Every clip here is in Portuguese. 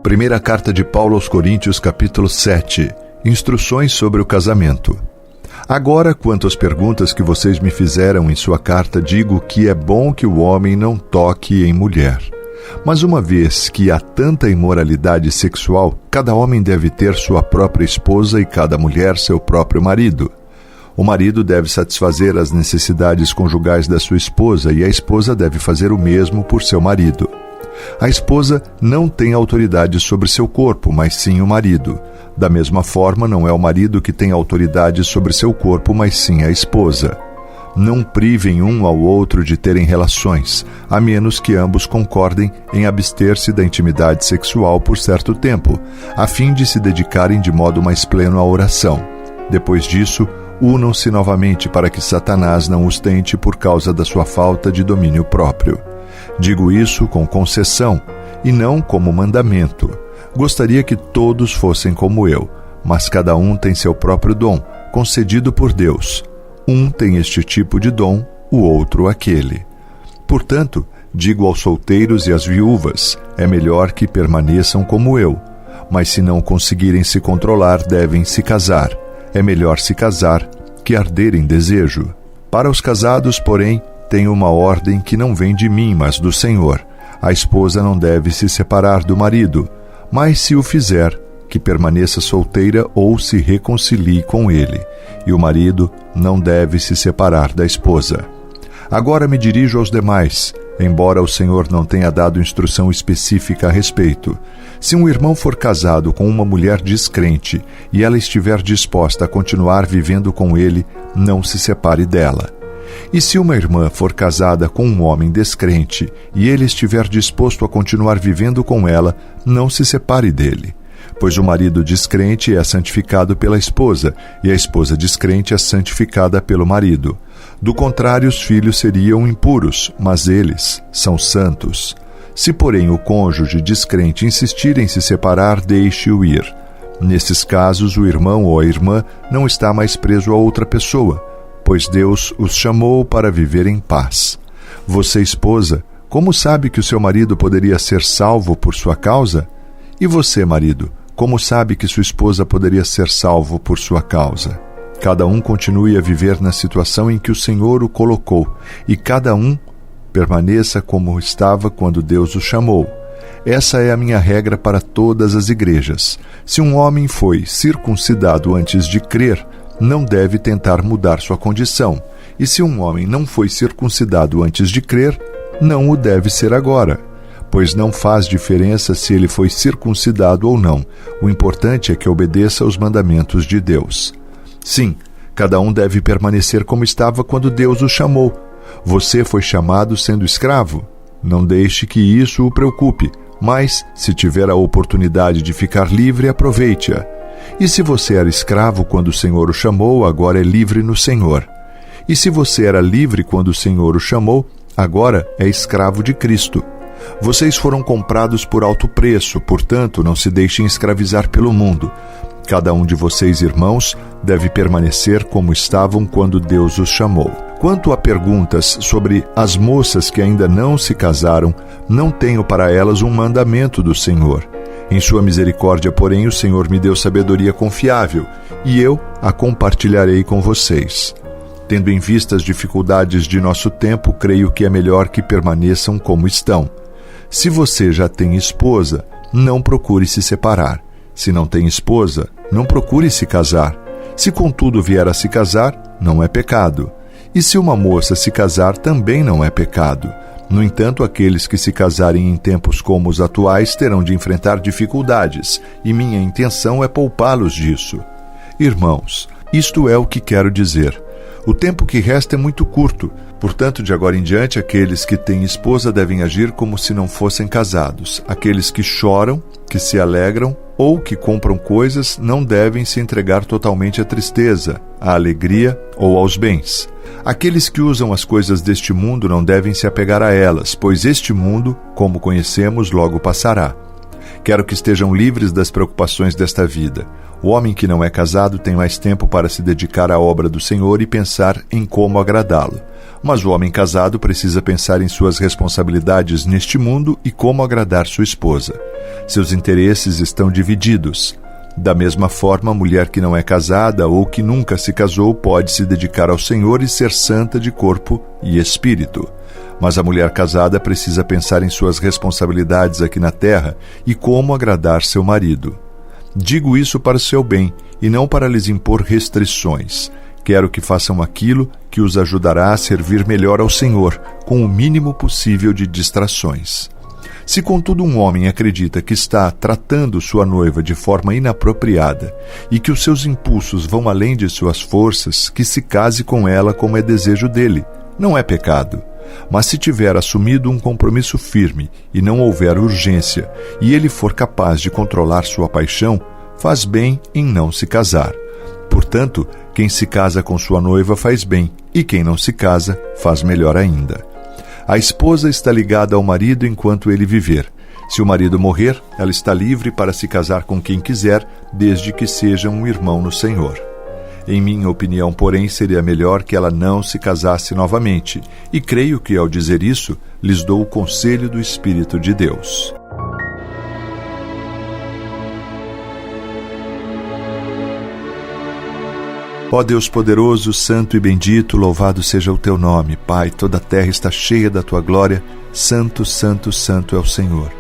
Primeira carta de Paulo aos Coríntios, capítulo 7. Instruções sobre o casamento. Agora, quanto às perguntas que vocês me fizeram em sua carta, digo que é bom que o homem não toque em mulher. Mas uma vez que há tanta imoralidade sexual, cada homem deve ter sua própria esposa e cada mulher seu próprio marido. O marido deve satisfazer as necessidades conjugais da sua esposa e a esposa deve fazer o mesmo por seu marido. A esposa não tem autoridade sobre seu corpo, mas sim o marido. Da mesma forma, não é o marido que tem autoridade sobre seu corpo, mas sim a esposa. Não privem um ao outro de terem relações, a menos que ambos concordem em abster-se da intimidade sexual por certo tempo, a fim de se dedicarem de modo mais pleno à oração. Depois disso, unam-se novamente para que Satanás não os tente por causa da sua falta de domínio próprio. Digo isso com concessão e não como mandamento. Gostaria que todos fossem como eu, mas cada um tem seu próprio dom, concedido por Deus. Um tem este tipo de dom, o outro aquele. Portanto, digo aos solteiros e às viúvas, é melhor que permaneçam como eu. Mas se não conseguirem se controlar, devem se casar. É melhor se casar que arder em desejo. Para os casados, porém, tenho uma ordem que não vem de mim, mas do Senhor. A esposa não deve se separar do marido, mas se o fizer, que permaneça solteira ou se reconcilie com ele. E o marido não deve se separar da esposa. Agora me dirijo aos demais, embora o Senhor não tenha dado instrução específica a respeito. Se um irmão for casado com uma mulher descrente e ela estiver disposta a continuar vivendo com ele, não se separe dela. E se uma irmã for casada com um homem descrente e ele estiver disposto a continuar vivendo com ela, não se separe dele. Pois o marido descrente é santificado pela esposa, e a esposa descrente é santificada pelo marido. Do contrário, os filhos seriam impuros, mas eles são santos. Se, porém, o cônjuge descrente insistir em se separar, deixe-o ir. Nesses casos, o irmão ou a irmã não está mais preso a outra pessoa, pois Deus os chamou para viver em paz. Você, esposa, como sabe que o seu marido poderia ser salvo por sua causa? E você, marido, como sabe que sua esposa poderia ser salvo por sua causa? Cada um continue a viver na situação em que o Senhor o colocou, e cada um permaneça como estava quando Deus o chamou. Essa é a minha regra para todas as igrejas. Se um homem foi circuncidado antes de crer, não deve tentar mudar sua condição. E se um homem não foi circuncidado antes de crer, não o deve ser agora. Pois não faz diferença se ele foi circuncidado ou não. O importante é que obedeça aos mandamentos de Deus. Sim, cada um deve permanecer como estava quando Deus o chamou. Você foi chamado sendo escravo? Não deixe que isso o preocupe, mas, se tiver a oportunidade de ficar livre, aproveite-a. E se você era escravo quando o Senhor o chamou, agora é livre no Senhor. E se você era livre quando o Senhor o chamou, agora é escravo de Cristo. Vocês foram comprados por alto preço, portanto, não se deixem escravizar pelo mundo. Cada um de vocês, irmãos, deve permanecer como estavam quando Deus os chamou. Quanto a perguntas sobre as moças que ainda não se casaram, não tenho para elas um mandamento do Senhor. Em sua misericórdia, porém, o Senhor me deu sabedoria confiável, e eu a compartilharei com vocês. Tendo em vista as dificuldades de nosso tempo, creio que é melhor que permaneçam como estão. Se você já tem esposa, não procure se separar. Se não tem esposa, não procure se casar. Se contudo vier a se casar, não é pecado. E se uma moça se casar, também não é pecado. No entanto, aqueles que se casarem em tempos como os atuais terão de enfrentar dificuldades, e minha intenção é poupá-los disso. Irmãos, isto é o que quero dizer. O tempo que resta é muito curto, portanto, de agora em diante, aqueles que têm esposa devem agir como se não fossem casados. Aqueles que choram, que se alegram ou que compram coisas não devem se entregar totalmente à tristeza, à alegria ou aos bens. Aqueles que usam as coisas deste mundo não devem se apegar a elas, pois este mundo, como conhecemos, logo passará. Quero que estejam livres das preocupações desta vida. O homem que não é casado tem mais tempo para se dedicar à obra do Senhor e pensar em como agradá-lo. Mas o homem casado precisa pensar em suas responsabilidades neste mundo e como agradar sua esposa. Seus interesses estão divididos. Da mesma forma, a mulher que não é casada ou que nunca se casou pode se dedicar ao Senhor e ser santa de corpo e espírito. Mas a mulher casada precisa pensar em suas responsabilidades aqui na terra e como agradar seu marido. Digo isso para o seu bem e não para lhes impor restrições. Quero que façam aquilo que os ajudará a servir melhor ao Senhor, com o mínimo possível de distrações. Se, contudo, um homem acredita que está tratando sua noiva de forma inapropriada e que os seus impulsos vão além de suas forças, que se case com ela como é desejo dele. Não é pecado. Mas se tiver assumido um compromisso firme e não houver urgência, e ele for capaz de controlar sua paixão, faz bem em não se casar. Portanto, quem se casa com sua noiva faz bem, e quem não se casa faz melhor ainda. A esposa está ligada ao marido enquanto ele viver. Se o marido morrer, ela está livre para se casar com quem quiser, desde que seja um irmão no Senhor. Em minha opinião, porém, seria melhor que ela não se casasse novamente, e creio que, ao dizer isso, lhes dou o conselho do Espírito de Deus. Ó Deus poderoso, santo e bendito, louvado seja o teu nome. Pai, toda a terra está cheia da tua glória. Santo, santo, santo é o Senhor.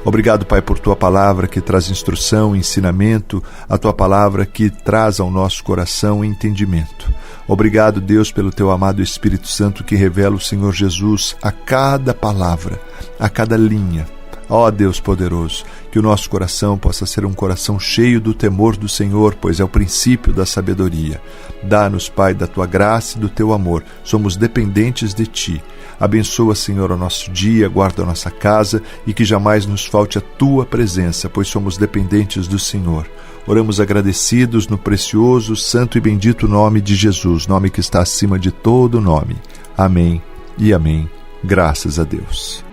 Obrigado, Pai, por tua palavra que traz instrução, ensinamento, a tua palavra que traz ao nosso coração entendimento. Obrigado, Deus, pelo teu amado Espírito Santo que revela o Senhor Jesus a cada palavra, a cada linha. Ó Deus poderoso, que o nosso coração possa ser um coração cheio do temor do Senhor, pois é o princípio da sabedoria. Dá-nos, Pai, da tua graça e do teu amor. Somos dependentes de ti. Abençoa, Senhor, o nosso dia, guarda a nossa casa e que jamais nos falte a tua presença, pois somos dependentes do Senhor. Oramos agradecidos no precioso, santo e bendito nome de Jesus, nome que está acima de todo nome. Amém e amém. Graças a Deus.